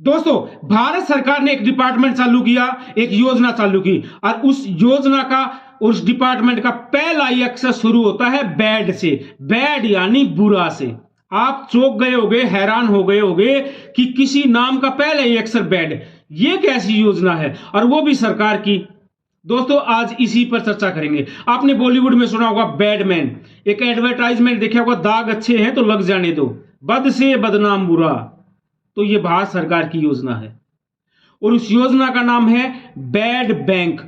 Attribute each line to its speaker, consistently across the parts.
Speaker 1: दोस्तों, भारत सरकार ने एक डिपार्टमेंट चालू किया, एक योजना चालू की, और उस योजना का, उस डिपार्टमेंट का पहला ही अक्षर शुरू होता है बैड से। बैड यानी बुरा से। आप चौंक गए होंगे, हैरान हो गए होंगे कि किसी नाम का पहला ही अक्षर बैड, ये कैसी योजना है, और वो भी सरकार की। दोस्तों, आज इसी पर चर्चा करेंगे। आपने बॉलीवुड में सुना होगा बैडमैन, एक एडवर्टाइजमेंट देखा होगा, दाग अच्छे हैं तो लग जाने दो, बद से बदनाम बुरा। तो ये भारत सरकार की योजना है, और उस योजना का नाम है बैड बैंक।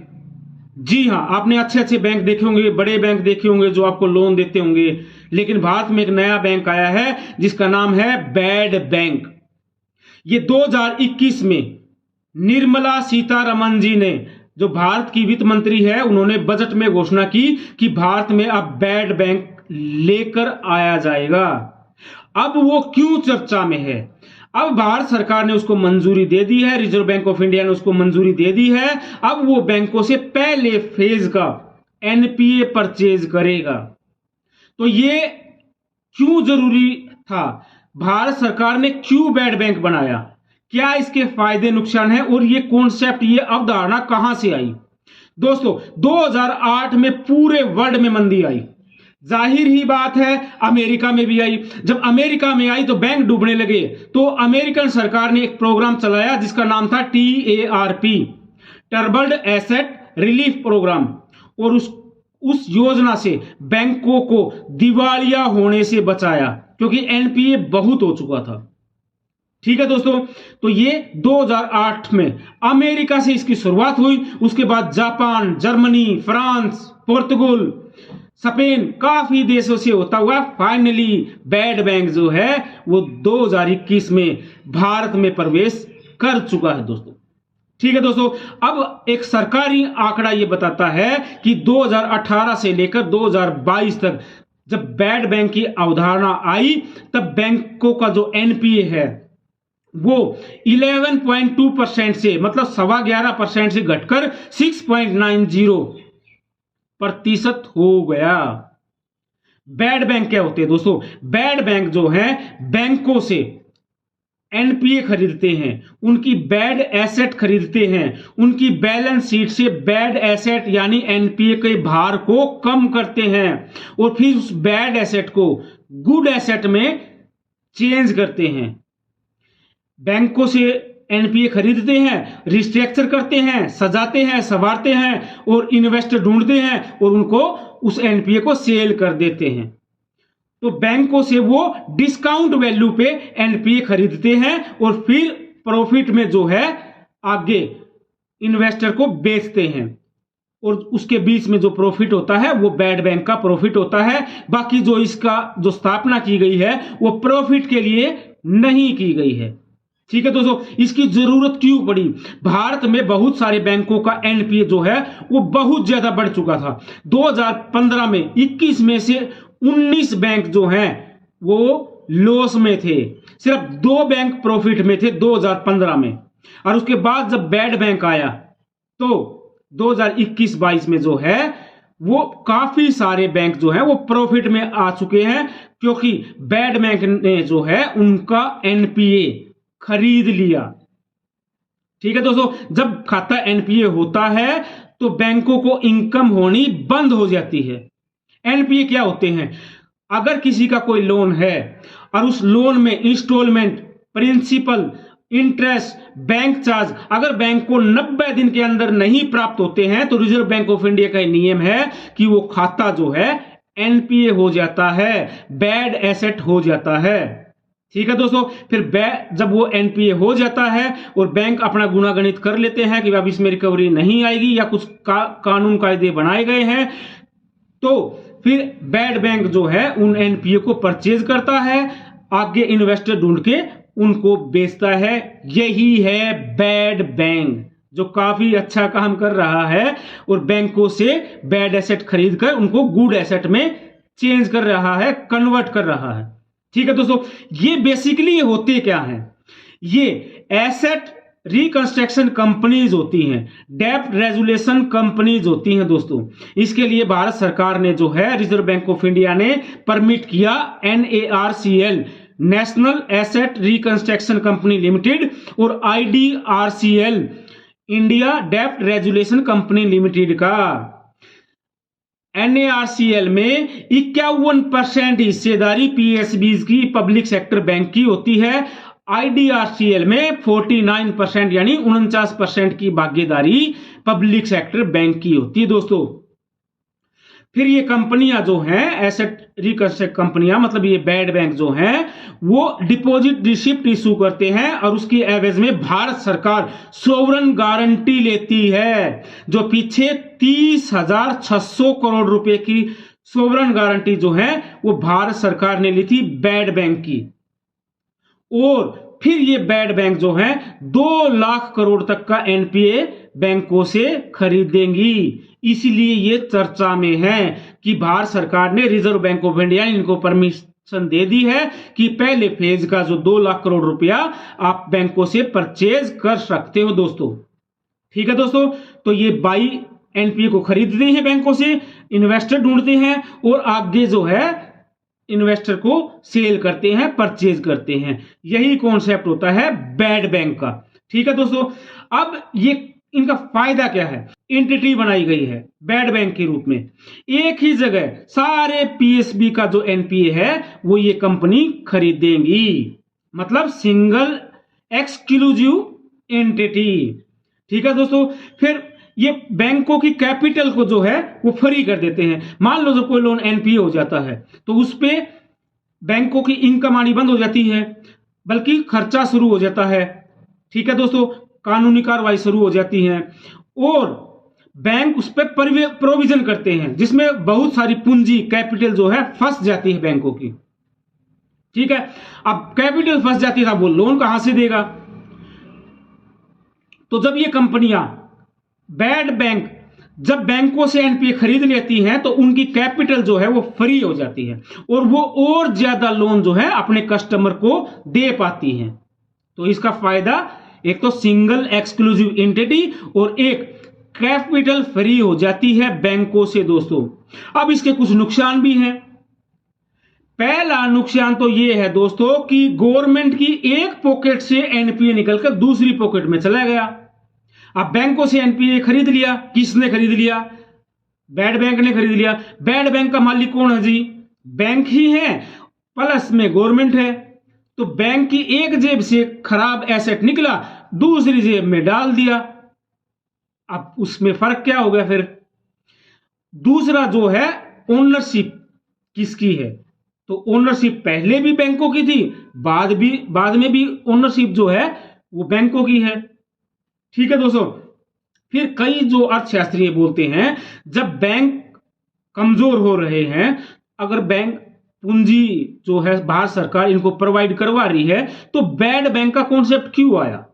Speaker 1: जी हां, आपने अच्छे अच्छे बैंक देखे होंगे, बड़े बैंक देखे होंगे जो आपको लोन देते होंगे, लेकिन भारत में एक नया बैंक आया है जिसका नाम है बैड बैंक। ये 2021 में निर्मला सीतारमण जी ने, जो भारत की वित्त मंत्री है, उन्होंने बजट में घोषणा की कि भारत में अब बैड बैंक लेकर आया जाएगा। अब वो क्यों चर्चा में है? अब भारत सरकार ने उसको मंजूरी दे दी है, रिजर्व बैंक ऑफ इंडिया ने उसको मंजूरी दे दी है। अब वो बैंकों से पहले फेज का एनपीए परचेज करेगा। तो ये क्यों जरूरी था? भारत सरकार ने क्यों बैड बैंक बनाया? क्या इसके फायदे नुकसान है, और ये कॉन्सेप्ट, ये अवधारणा कहां से आई? दोस्तों, 2008 में पूरे वर्ल्ड में मंदी आई। जाहिर ही बात है अमेरिका में भी आई। जब अमेरिका में आई तो बैंक डूबने लगे, तो अमेरिकन सरकार ने एक प्रोग्राम चलाया जिसका नाम था TARP, टर्बल्ड एसेट रिलीफ प्रोग्राम। और उस योजना से बैंकों को दिवालिया होने से बचाया, क्योंकि एनपीए बहुत हो चुका था। ठीक है दोस्तों, तो ये 2008 में अमेरिका से इसकी शुरुआत हुई। उसके बाद Japan, Germany, France, Portugal, Spain, काफी देशों से होता हुआ फाइनली बैड बैंक जो है वो 2021 में भारत में प्रवेश कर चुका है दोस्तों। ठीक है दोस्तों, अब एक सरकारी आंकड़ा ये बताता है कि 2018 से लेकर 2022 तक जब बैड बैंक की अवधारणा आई, तब बैंकों का जो एनपीए है वो 11.2% से, मतलब 11.25% से घटकर 6.90% हो गया। बैड बैंक क्या होते हैं दोस्तों? बैड बैंक जो है बैंकों से एनपीए खरीदते हैं, उनकी बैड एसेट खरीदते हैं, उनकी बैलेंस शीट से बैड एसेट यानी एनपीए के भार को कम करते हैं, और फिर उस बैड एसेट को गुड एसेट में चेंज करते हैं। बैंकों से एनपीए खरीदते हैं, रिस्ट्रक्चर करते हैं, सजाते हैं, संवारते हैं, और इन्वेस्टर ढूंढते हैं, और उनको उस एनपीए को सेल कर देते हैं। तो बैंकों से वो डिस्काउंट वैल्यू पे एनपीए खरीदते हैं, और फिर प्रॉफिट में जो है आगे इन्वेस्टर को बेचते हैं, और उसके बीच में जो प्रॉफिट होता है वो बैड बैंक का प्रॉफिट होता है। बाकी जो इसका जो स्थापना की गई है वो प्रॉफिट के लिए नहीं की गई है। ठीक है दोस्तों, इसकी जरूरत क्यों पड़ी? भारत में बहुत सारे बैंकों का एनपीए जो है वो बहुत ज्यादा बढ़ चुका था। 2015 में 21 में से 19 बैंक जो हैं वो लॉस में थे, सिर्फ 2 बैंक प्रॉफिट में थे 2015 में। और उसके बाद जब बैड बैंक आया तो 2021-22 में जो है वो काफी सारे बैंक जो है वो प्रॉफिट में आ चुके हैं, क्योंकि बैड बैंक ने जो है उनका एनपीए खरीद लिया। ठीक है दोस्तों, जब खाता एनपीए होता है तो बैंकों को इनकम होनी बंद हो जाती है। एनपीए क्या होते हैं? अगर किसी का कोई लोन है और उस लोन में installment, principal, interest, bank charge अगर बैंक को 90 दिन के अंदर नहीं प्राप्त होते हैं, तो रिजर्व बैंक ऑफ इंडिया का नियम है कि वो खाता जो है एनपीए हो जाता है, बैड एसेट हो जाता है। ठीक है दोस्तों, फिर जब वो एनपीए हो जाता है और बैंक अपना गुणागणित कर लेते हैं कि अब इसमें रिकवरी नहीं आएगी, या कुछ कानून कायदे बनाए गए हैं, तो फिर बैड बैंक जो है उन एनपीए को परचेज करता है, आगे इन्वेस्टर ढूंढ के उनको बेचता है। यही है बैड बैंक, जो काफी अच्छा काम कर रहा है और बैंकों से बैड एसेट खरीद कर उनको गुड एसेट में चेंज कर रहा है, कन्वर्ट कर रहा है। ठीक है दोस्तों, ये बेसिकली होते क्या हैं? ये एसेट रिकंस्ट्रक्शन कंपनीज होती हैं, डेब्ट रेजुलेशन कंपनीज होती हैं दोस्तों। इसके लिए भारत सरकार ने जो है, रिजर्व बैंक ऑफ इंडिया ने परमिट किया NARCL, national asset reconstruction company limited और IDRCL इंडिया डेब्ट रेजुलेशन कंपनी लिमिटेड का। NARCL में 51% हिस्सेदारी PSBs की पब्लिक सेक्टर बैंक की होती है। IDRCL में 49% यानी 49% की भागीदारी पब्लिक सेक्टर बैंक की होती है दोस्तों। फिर ये कंपनियां जो हैं एसेट रिकंस्ट्रक्ट कंपनियां, मतलब ये बैड बैंक जो हैं, वो डिपॉजिट रिसिप्ट इशू करते हैं और उसकी एवज में भारत सरकार सोवरन गारंटी लेती है। जो पीछे 30,600 करोड़ रुपए की सोवरन गारंटी जो है वो भारत सरकार ने ली थी बैड बैंक की। और फिर ये बैड बैंक जो है 2 लाख करोड़ तक का NPA बैंकों से खरीदेंगी। इसीलिए ये चर्चा में है कि भारत सरकार ने रिजर्व बैंक ऑफ इंडिया इनको परमिशन दे दी है कि पहले फेज का जो 2 लाख करोड़ रुपया आप बैंकों से परचेज कर सकते हो दोस्तों। ठीक है दोस्तों, तो ये बाई NPA को खरीदते हैं बैंकों से, इन्वेस्टर ढूंढते हैं और आगे जो है इन्वेस्टर को सेल करते हैं, परचेज करते हैं। यही कॉन्सेप्ट होता है बैड बैंक का। ठीक है दोस्तों, अब ये इनका फायदा क्या है? एंटिटी बनाई गई है बैड बैंक के रूप में, एक ही जगह सारे PSB का जो NPA है वो ये कंपनी खरीदेंगी, मतलब सिंगल एक्सक्लूसिव एंटिटी। ठीक है दोस्तों, फिर ये बैंकों की कैपिटल को जो है वो फ्री कर देते हैं। मान लो जो कोई लोन NPA हो जाता है तो उस पे बैंकों की इनकम आनी बंद हो जाती है, बल्कि खर्चा शुरू हो जाता है। ठीक है दोस्तों, कानूनी कार्रवाई शुरू हो जाती है और बैंक उस पर प्रोविजन करते हैं जिसमें बहुत सारी पूंजी कैपिटल जो है फंस जाती है बैंकों की। ठीक है, अब कैपिटल फंस जाती है, वो लोन कहां से देगा? तो जब ये कंपनियां बैड बैंक जब बैंकों से NPA खरीद लेती हैं तो उनकी कैपिटल जो है वो फ्री हो जाती है और वो और ज्यादा लोन जो है अपने कस्टमर को दे पाती हैं। तो इसका फायदा एक तो सिंगल एक्सक्लूसिव एंटिटी और एक कैपिटल फ्री हो जाती है बैंकों से दोस्तों। अब इसके कुछ नुकसान भी हैं। पहला नुकसान तो ये है दोस्तों कि गवर्नमेंट की एक पॉकेट से NPA निकलकर दूसरी पॉकेट में चला गया। अब बैंकों से NPA खरीद लिया, किसने खरीद लिया? बैड बैंक ने खरीद लिया। बैड बैंक का मालिक कौन है जी? बैंक ही है, प्लस में गवर्नमेंट है। तो बैंक की एक जेब से खराब एसेट निकला, दूसरी जेब में डाल दिया। अब उसमें फर्क क्या हो गया? फिर दूसरा जो है ओनरशिप किसकी है? तो ओनरशिप पहले भी बैंकों की थी, बाद में भी ओनरशिप जो है वो बैंकों की है। ठीक है दोस्तों, फिर कई जो अर्थशास्त्री बोलते हैं जब बैंक कमजोर हो रहे हैं, अगर बैंक पूंजी जो है भारत सरकार इनको प्रोवाइड करवा रही है तो बैड बैंक का कॉन्सेप्ट क्यों आया?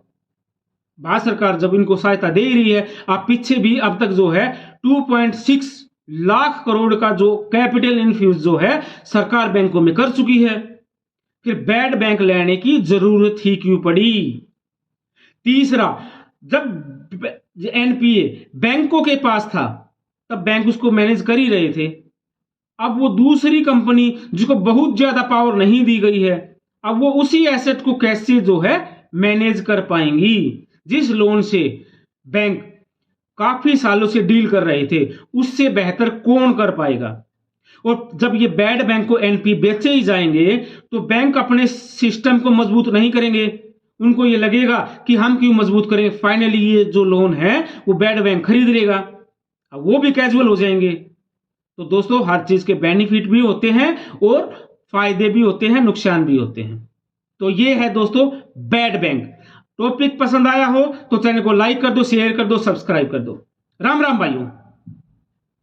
Speaker 1: भारत सरकार जब इनको सहायता दे रही है, आप पीछे भी अब तक जो है 2.6 लाख करोड़ का जो कैपिटल इन्फ्यूज जो है सरकार बैंकों में कर चुकी है, फिर बैड बैंक लेने की जरूरत ही क्यों पड़ी? तीसरा, जब NPA बैंकों के पास था तब बैंक उसको मैनेज कर ही रहे थे। अब वो दूसरी कंपनी जिसको बहुत ज्यादा पावर नहीं दी गई है, अब वो उसी एसेट को कैसे जो है मैनेज कर पाएंगी जिस लोन से बैंक काफी सालों से डील कर रहे थे, उससे बेहतर कौन कर पाएगा? और जब ये बैड बैंक को NPA बेचे ही जाएंगे तो बैंक अपने सिस्टम को मजबूत नहीं करेंगे। उनको ये लगेगा कि हम क्यों मजबूत करें, फाइनली ये जो लोन है वो बैड बैंक खरीद लेगा, अब वो भी कैजुअल हो जाएंगे। तो दोस्तों, हर चीज के बेनिफिट भी होते हैं और फायदे भी होते हैं, नुकसान भी होते हैं। तो ये है दोस्तों बैड बैंक। टॉपिक पसंद आया हो तो चैनल को लाइक कर दो, शेयर कर दो, सब्सक्राइब कर दो। राम राम भाइयों।